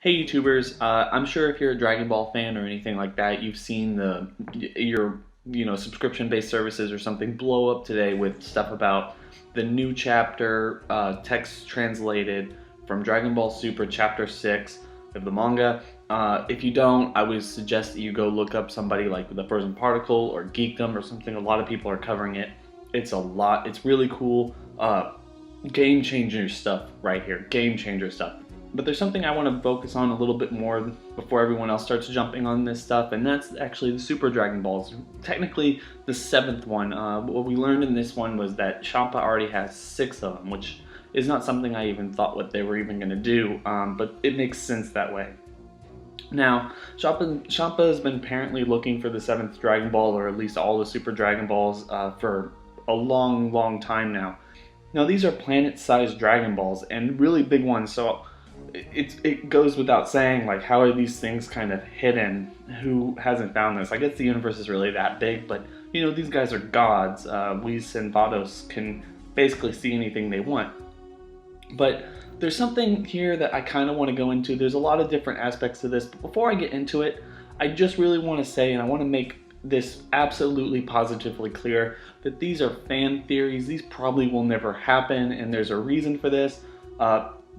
Hey YouTubers, I'm sure if you're a Dragon Ball fan or anything like that, you've seen your subscription-based services or something blow up today with stuff about the new chapter, text translated from Dragon Ball Super Chapter 6 of the manga. If you don't, I would suggest that you go look up somebody like The Frozen Particle or Geekdom or something. A lot of people are covering it. It's a lot. It's really cool. Game changer stuff right here. Game changer stuff. But there's something I want to focus on a little bit more before everyone else starts jumping on this stuff, and that's actually the Super Dragon Balls. Technically, the 7th one. What we learned in this one was that Champa already has 6 of them, which is not something I even thought what they were even going to do, but it makes sense that way. Now, Champa has been apparently looking for the 7th Dragon Ball, or at least all the Super Dragon Balls, for a long, long time now. Now, these are planet-sized Dragon Balls, and really big ones, so it goes without saying, like, how are these things kind of hidden? Who hasn't found this? I guess the universe is really that big, but, you know, these guys are gods. Whis and Vados can basically see anything they want. But there's something here that I kind of want to go into. There's a lot of different aspects to this, but before I get into it, I just really want to say, and I want to make this absolutely positively clear, that these are fan theories. These probably will never happen, and there's a reason for this.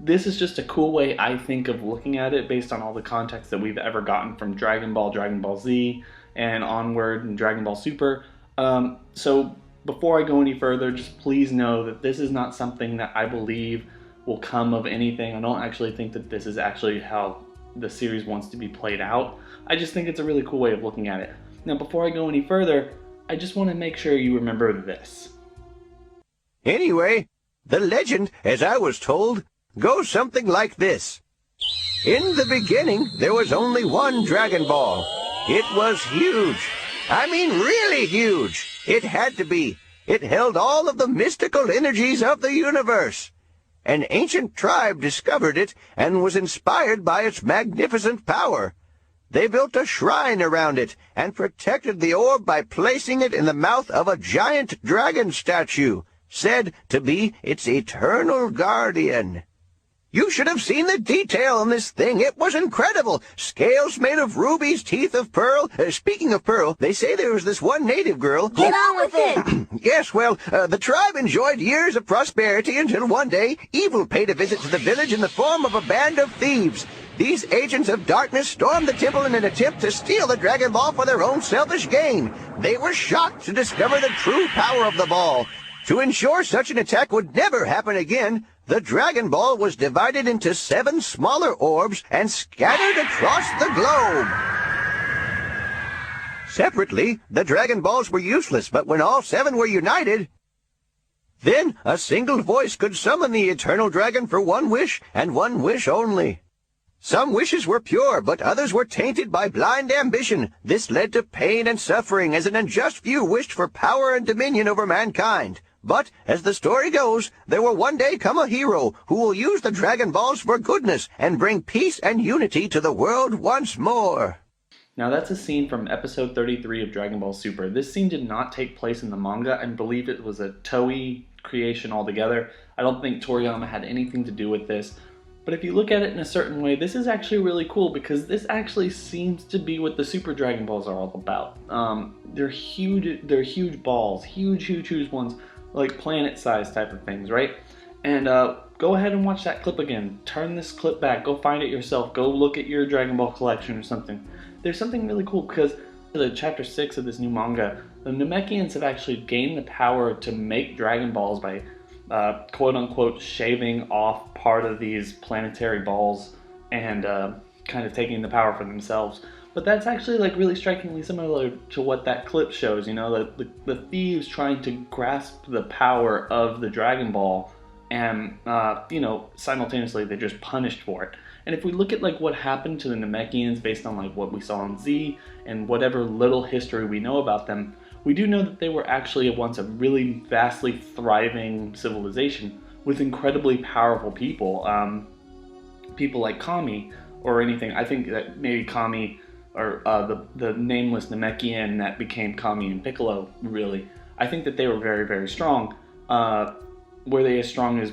This is just a cool way, I think, of looking at it based on all the context that we've ever gotten from Dragon Ball, Dragon Ball Z, and onward, and Dragon Ball Super. So before I go any further, just please know that this is not something that I believe will come of anything. I don't actually think that this is actually how the series wants to be played out. I just think it's a really cool way of looking at it. Now, before I go any further, I just want to make sure you remember this. Anyway, the legend, as I was told, goes something like this. In the beginning, there was only one Dragon Ball. It was huge. I mean, really huge. It had to be. It held all of the mystical energies of the universe. An ancient tribe discovered it and was inspired by its magnificent power. They built a shrine around it and protected the orb by placing it in the mouth of a giant dragon statue, said to be its eternal guardian. You should have seen the detail on this thing. It was incredible. Scales made of rubies, teeth of pearl. Speaking of pearl, they say there was this one native girl. Get on with it! Yes, well, the tribe enjoyed years of prosperity until one day, evil paid a visit to the village in the form of a band of thieves. These agents of darkness stormed the temple in an attempt to steal the Dragon Ball for their own selfish gain. They were shocked to discover the true power of the ball. To ensure such an attack would never happen again, the Dragon Ball was divided into 7 smaller orbs and scattered across the globe. Separately, the Dragon Balls were useless, but when all 7 were united, then a single voice could summon the Eternal Dragon for one wish, and one wish only. Some wishes were pure, but others were tainted by blind ambition. This led to pain and suffering, as an unjust few wished for power and dominion over mankind. But, as the story goes, there will one day come a hero who will use the Dragon Balls for goodness and bring peace and unity to the world once more. Now, that's a scene from episode 33 of Dragon Ball Super. This scene did not take place in the manga. I believe it was a Toei creation altogether. I don't think Toriyama had anything to do with this. But if you look at it in a certain way, this is actually really cool, because this actually seems to be what the Super Dragon Balls are all about. They're huge balls, huge ones, like planet-sized type of things, right? And go ahead and watch that clip again. Turn this clip back. Go find it yourself. Go look at your Dragon Ball collection or something. There's something really cool, because the chapter 6 of this new manga, the Namekians have actually gained the power to make Dragon Balls by quote-unquote shaving off part of these planetary balls and kind of taking the power for themselves. But that's actually, like, really strikingly similar to what that clip shows, you know, the thieves trying to grasp the power of the Dragon Ball, and, you know, simultaneously they're just punished for it. And if we look at, like, what happened to the Namekians based on, like, what we saw in Z and whatever little history we know about them, we do know that they were actually once a really vastly thriving civilization with incredibly powerful people. People like Kami or anything. I think that maybe Kami, or the nameless Namekian that became Kami and Piccolo, really. I think that they were very, very strong. Were they as strong as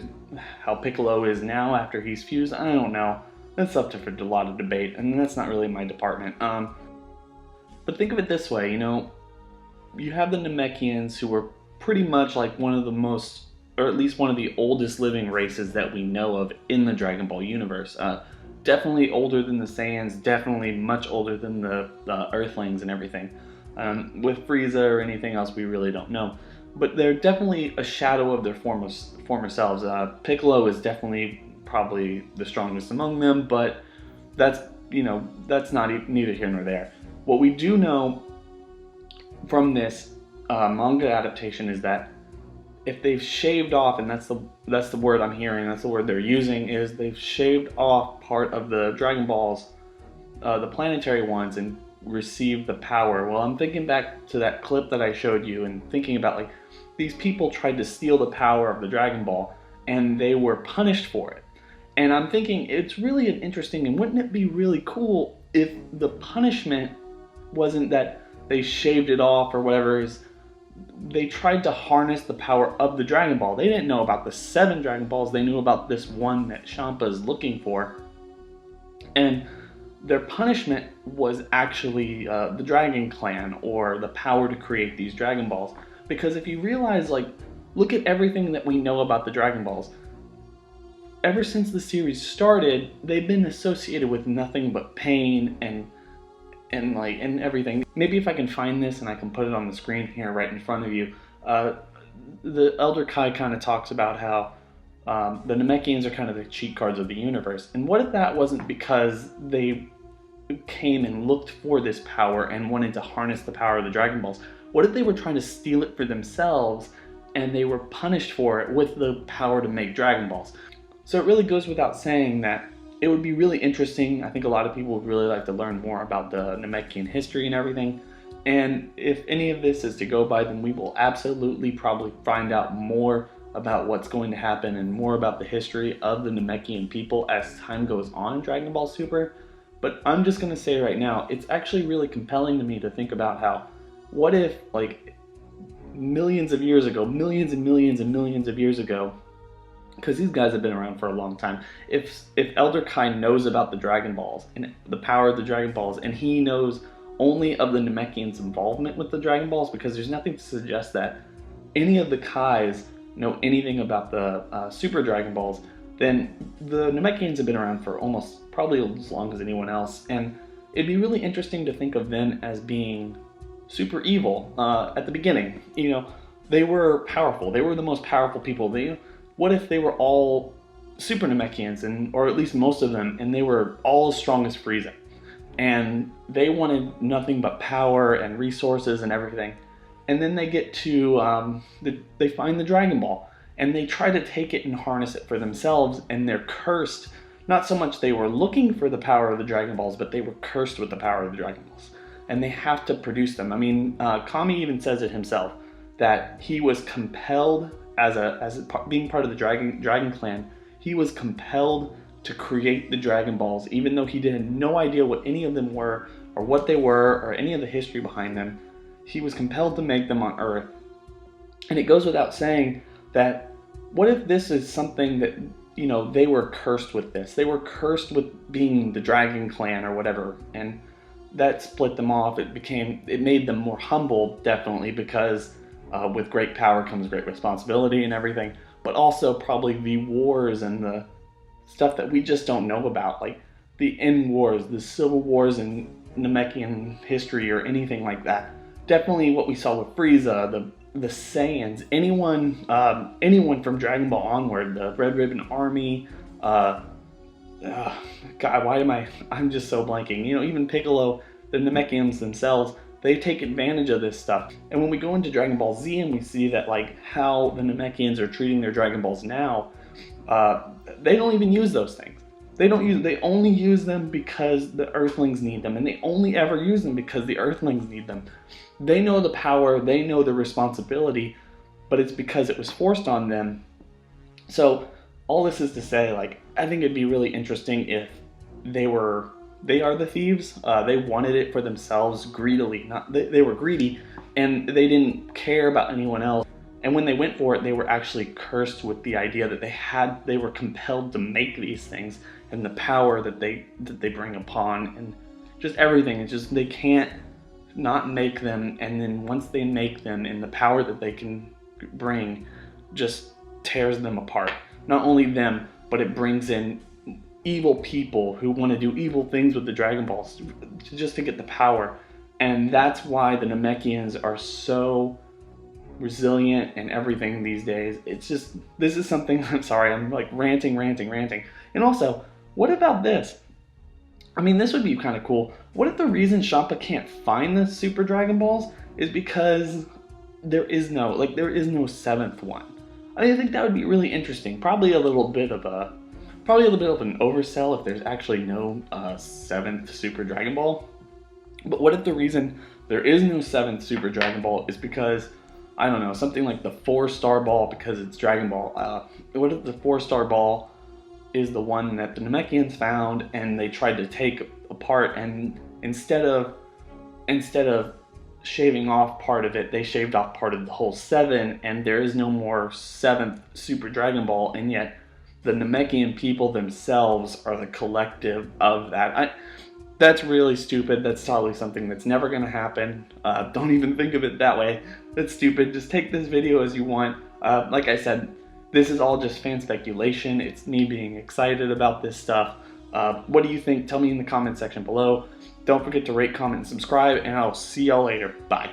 how Piccolo is now after he's fused? I don't know. that's up to for a lot of debate, and that's not really my department. But think of it this way, you have the Namekians, who were pretty much like one of the most, or at least one of the oldest living races that we know of in the Dragon Ball universe. Definitely older than the Saiyans, definitely much older than the Earthlings and everything. With Frieza or anything else, we really don't know. But they're definitely a shadow of their former selves. Piccolo is definitely probably the strongest among them, but that's not neither here nor there. What we do know from this manga adaptation is that if they've shaved off, and that's the word I'm hearing, that's the word they're using, is they've shaved off part of the Dragon Balls, the planetary ones, and received the power. Well, I'm thinking back to that clip that I showed you and thinking about, like, these people tried to steal the power of the Dragon Ball and they were punished for it. And I'm thinking it's really an interesting, and wouldn't it be really cool if the punishment wasn't that they shaved it off or whatever, is they tried to harness the power of the Dragon Ball. They didn't know about the 7 Dragon Balls, they knew about this one that Champa is looking for. And their punishment was actually the Dragon Clan, or the power to create these Dragon Balls. Because if you realize, like, look at everything that we know about the Dragon Balls. Ever since the series started, they've been associated with nothing but pain and everything. Maybe if I can find this and I can put it on the screen here right in front of you. The Elder Kai kind of talks about how the Namekians are kind of the cheat cards of the universe. And what if that wasn't because they came and looked for this power and wanted to harness the power of the Dragon Balls? What if they were trying to steal it for themselves and they were punished for it with the power to make Dragon Balls? So it really goes without saying that it would be really interesting. I think a lot of people would really like to learn more about the Namekian history and everything. And if any of this is to go by, then we will absolutely probably find out more about what's going to happen and more about the history of the Namekian people as time goes on in Dragon Ball Super. But I'm just going to say right now, it's actually really compelling to me to think about how, what if, like, millions of years ago, millions and millions and millions of years ago, because these guys have been around for a long time, if Elder Kai knows about the Dragon Balls and the power of the Dragon Balls, and he knows only of the Namekians' involvement with the Dragon Balls, because there's nothing to suggest that any of the Kais know anything about the Super Dragon Balls, then the Namekians have been around for almost probably as long as anyone else. And it'd be really interesting to think of them as being super evil at the beginning. They were powerful. They were the most powerful people. What if they were all Super Namekians, or at least most of them, and they were all as strong as Frieza, and they wanted nothing but power and resources and everything. And then they get to, they find the Dragon Ball, and they try to take it and harness it for themselves, and they're cursed. Not so much they were looking for the power of the Dragon Balls, but they were cursed with the power of the Dragon Balls. And they have to produce them. I mean, Kami even says it himself, that he was compelled, being part of the Dragon Clan, he was compelled to create the Dragon Balls, even though he had no idea what any of them were, or what they were, or any of the history behind them. He was compelled to make them on Earth. And it goes without saying that, what if this is something that, they were cursed with this. They were cursed with being the Dragon Clan or whatever, and that split them off. It made them more humble, definitely, because with great power comes great responsibility and everything, but also probably the wars and the stuff that we just don't know about, like the end wars, the civil wars in Namekian history or anything like that. Definitely what we saw with Frieza, the Saiyans, anyone from Dragon Ball onward, the Red Ribbon Army, God, I'm just so blanking. Even Piccolo, the Namekians themselves, they take advantage of this stuff. And when we go into Dragon Ball Z and we see that, like, how the Namekians are treating their Dragon Balls now, they don't even use those things. They only use them because the Earthlings need them, and they only ever use them because the Earthlings need them. They know the power, they know the responsibility, but it's because it was forced on them. So all this is to say, like, I think it'd be really interesting if they are the thieves. They wanted it for themselves greedily. They were greedy, and they didn't care about anyone else. And when they went for it, they were actually cursed with the idea that they were compelled to make these things, and the power that they bring upon, and just everything. It's just they can't not make them, and then once they make them, and the power that they can bring just tears them apart. Not only them, but it brings in evil people who want to do evil things with the Dragon Balls just to get the power. And that's why the Namekians are so resilient and everything these days. It's just, this is something, I'm sorry, I'm like ranting. And also, what about this? I mean, this would be kind of cool. What if the reason Champa can't find the Super Dragon Balls is because there is no seventh one? I think that would be really interesting. Probably a little bit of an oversell if there's actually no seventh Super Dragon Ball. But what if the reason there is no seventh Super Dragon Ball is because, I don't know, something like the 4-star ball, because it's Dragon Ball. What if the 4-star ball is the one that the Namekians found and they tried to take apart, and instead of shaving off part of it, they shaved off part of the whole 7, and there is no more 7th Super Dragon Ball, and yet the Namekian people themselves are the collective of that. That's really stupid. That's probably something that's never going to happen. Don't even think of it that way. That's stupid. Just take this video as you want. Like I said, this is all just fan speculation. It's me being excited about this stuff. What do you think? Tell me in the comment section below. Don't forget to rate, comment, and subscribe, and I'll see y'all later. Bye.